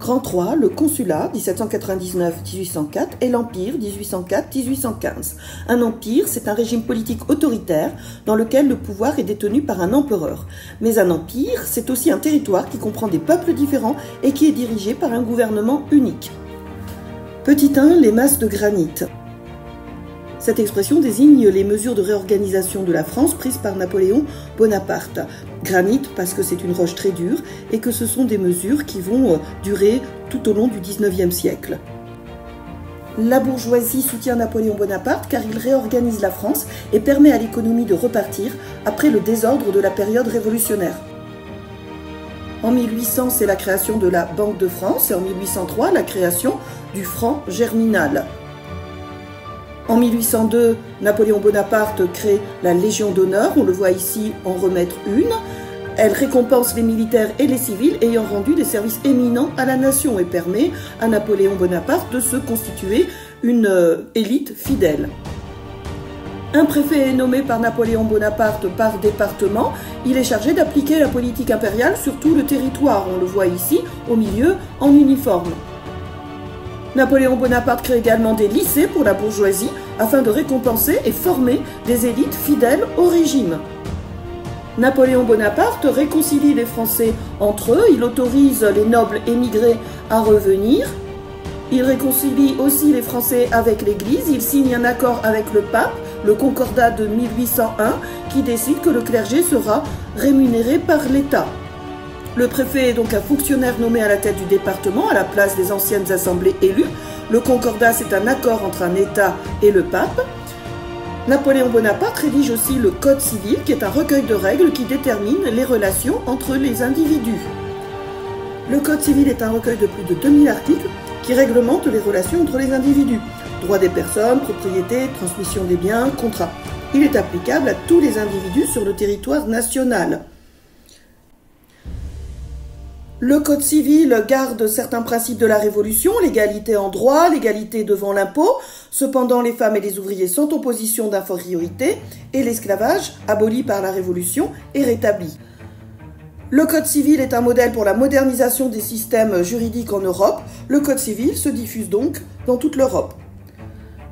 Grand 3, le consulat, 1799-1804, et l'Empire, 1804-1815. Un empire, c'est un régime politique autoritaire dans lequel le pouvoir est détenu par un empereur. Mais un empire, c'est aussi un territoire qui comprend des peuples différents et qui est dirigé par un gouvernement unique. Petit 1, les masses de granit. Cette expression désigne les mesures de réorganisation de la France prises par Napoléon Bonaparte. Granit parce que c'est une roche très dure et que ce sont des mesures qui vont durer tout au long du XIXe siècle. La bourgeoisie soutient Napoléon Bonaparte car il réorganise la France et permet à l'économie de repartir après le désordre de la période révolutionnaire. En 1800, c'est la création de la Banque de France et en 1803, la création du franc germinal. En 1802, Napoléon Bonaparte crée la Légion d'honneur, on le voit ici en remettre une. Elle récompense les militaires et les civils ayant rendu des services éminents à la nation et permet à Napoléon Bonaparte de se constituer une élite fidèle. Un préfet est nommé par Napoléon Bonaparte par département. Il est chargé d'appliquer la politique impériale sur tout le territoire, on le voit ici au milieu en uniforme. Napoléon Bonaparte crée également des lycées pour la bourgeoisie afin de récompenser et former des élites fidèles au régime. Napoléon Bonaparte réconcilie les Français entre eux, il autorise les nobles émigrés à revenir. Il réconcilie aussi les Français avec l'Église, il signe un accord avec le pape, le Concordat de 1801, qui décide que le clergé sera rémunéré par l'État. Le préfet est donc un fonctionnaire nommé à la tête du département, à la place des anciennes assemblées élues. Le Concordat, c'est un accord entre un État et le pape. Napoléon Bonaparte rédige aussi le Code civil, qui est un recueil de règles qui détermine les relations entre les individus. Le Code civil est un recueil de plus de 2000 articles qui réglemente les relations entre les individus. Droit des personnes, propriété, transmission des biens, contrat. Il est applicable à tous les individus sur le territoire national. Le Code civil garde certains principes de la Révolution, l'égalité en droit, l'égalité devant l'impôt. Cependant, les femmes et les ouvriers sont en position d'infériorité et l'esclavage, aboli par la Révolution, est rétabli. Le Code civil est un modèle pour la modernisation des systèmes juridiques en Europe. Le Code civil se diffuse donc dans toute l'Europe.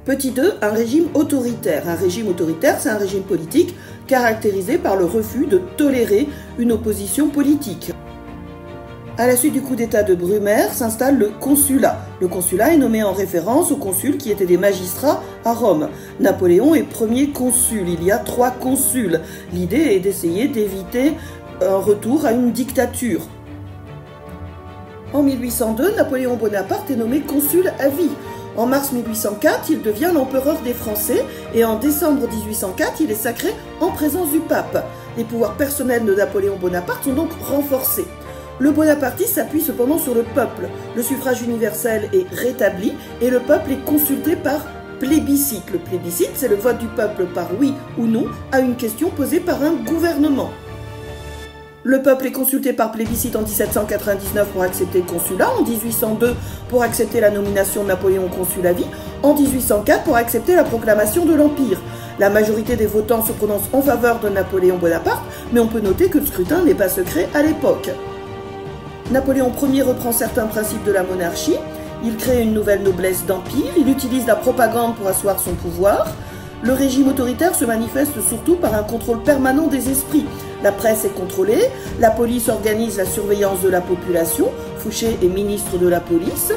Petit 2, un régime autoritaire. Un régime autoritaire, c'est un régime politique caractérisé par le refus de tolérer une opposition politique. À la suite du coup d'État de Brumaire s'installe le consulat. Le consulat est nommé en référence aux consuls qui étaient des magistrats à Rome. Napoléon est premier consul, il y a 3 consuls. L'idée est d'essayer d'éviter un retour à une dictature. En 1802, Napoléon Bonaparte est nommé consul à vie. En mars 1804, il devient l'empereur des Français et en décembre 1804, il est sacré en présence du pape. Les pouvoirs personnels de Napoléon Bonaparte sont donc renforcés. Le bonapartisme s'appuie cependant sur le peuple. Le suffrage universel est rétabli et le peuple est consulté par plébiscite. Le plébiscite, c'est le vote du peuple par oui ou non à une question posée par un gouvernement. Le peuple est consulté par plébiscite en 1799 pour accepter le consulat, en 1802 pour accepter la nomination de Napoléon consul à vie, en 1804 pour accepter la proclamation de l'Empire. La majorité des votants se prononce en faveur de Napoléon Bonaparte, mais on peut noter que le scrutin n'est pas secret à l'époque. Napoléon Ier reprend certains principes de la monarchie, il crée une nouvelle noblesse d'empire, il utilise la propagande pour asseoir son pouvoir. Le régime autoritaire se manifeste surtout par un contrôle permanent des esprits. La presse est contrôlée, la police organise la surveillance de la population, Fouché est ministre de la police.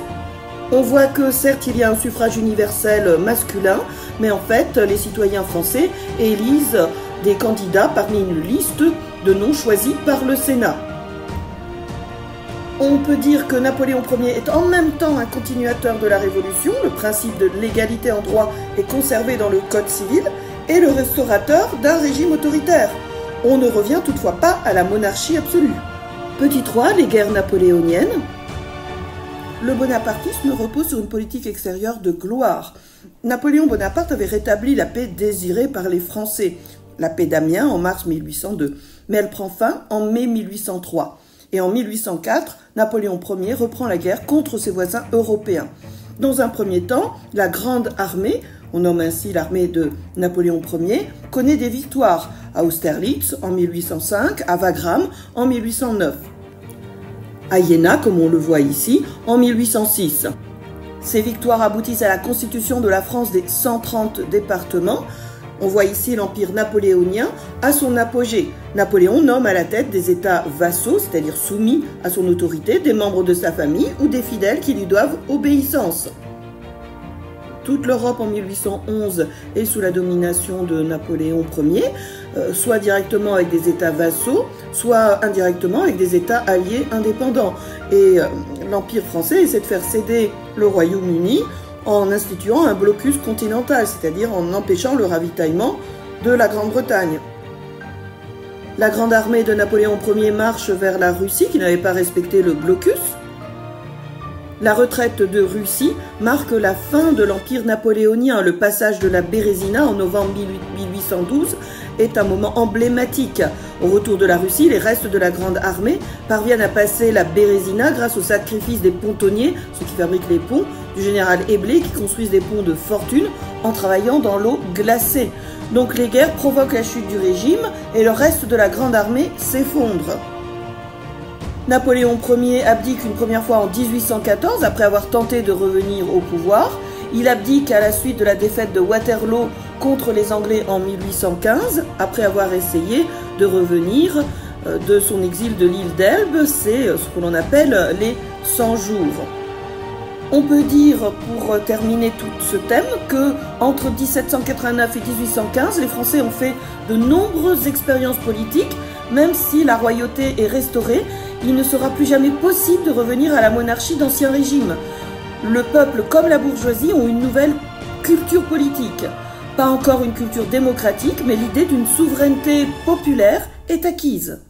On voit que certes il y a un suffrage universel masculin, mais en fait les citoyens français élisent des candidats parmi une liste de noms choisis par le Sénat. On peut dire que Napoléon Ier est en même temps un continuateur de la Révolution, le principe de l'égalité en droit est conservé dans le Code civil, et le restaurateur d'un régime autoritaire. On ne revient toutefois pas à la monarchie absolue. Petit 3, les guerres napoléoniennes. Le bonapartisme repose sur une politique extérieure de gloire. Napoléon Bonaparte avait rétabli la paix désirée par les Français, la paix d'Amiens en mars 1802, mais elle prend fin en mai 1803. Et en 1804, Napoléon Ier reprend la guerre contre ses voisins européens. Dans un premier temps, la Grande Armée, on nomme ainsi l'armée de Napoléon Ier, connaît des victoires à Austerlitz en 1805, à Wagram en 1809. à Iéna, comme on le voit ici, en 1806. Ces victoires aboutissent à la constitution de la France des 130 départements. On voit ici l'empire napoléonien à son apogée. Napoléon nomme à la tête des États vassaux, c'est-à-dire soumis à son autorité, des membres de sa famille ou des fidèles qui lui doivent obéissance. Toute l'Europe en 1811 est sous la domination de Napoléon Ier, soit directement avec des États vassaux, soit indirectement avec des États alliés indépendants. Et l'Empire français essaie de faire céder le Royaume-Uni en instituant un blocus continental, c'est-à-dire en empêchant le ravitaillement de la Grande-Bretagne. La grande armée de Napoléon Ier marche vers la Russie, qui n'avait pas respecté le blocus. La retraite de Russie marque la fin de l'empire napoléonien. Le passage de la Bérézina en novembre 1812 est un moment emblématique. Au retour de la Russie, les restes de la grande armée parviennent à passer la Bérézina grâce au sacrifice des pontonniers, ceux qui fabriquent les ponts, du général Eblé qui construisent des ponts de fortune en travaillant dans l'eau glacée. Donc les guerres provoquent la chute du régime et le reste de la grande armée s'effondre. Napoléon Ier abdique une première fois en 1814 après avoir tenté de revenir au pouvoir. Il abdique à la suite de la défaite de Waterloo contre les Anglais en 1815 après avoir essayé de revenir de son exil de l'île d'Elbe. C'est ce que l'on appelle les 100 jours. On peut dire, pour terminer tout ce thème, que entre 1789 et 1815, les Français ont fait de nombreuses expériences politiques. Même si la royauté est restaurée, il ne sera plus jamais possible de revenir à la monarchie d'Ancien Régime. Le peuple, comme la bourgeoisie, ont une nouvelle culture politique. Pas encore une culture démocratique, mais l'idée d'une souveraineté populaire est acquise.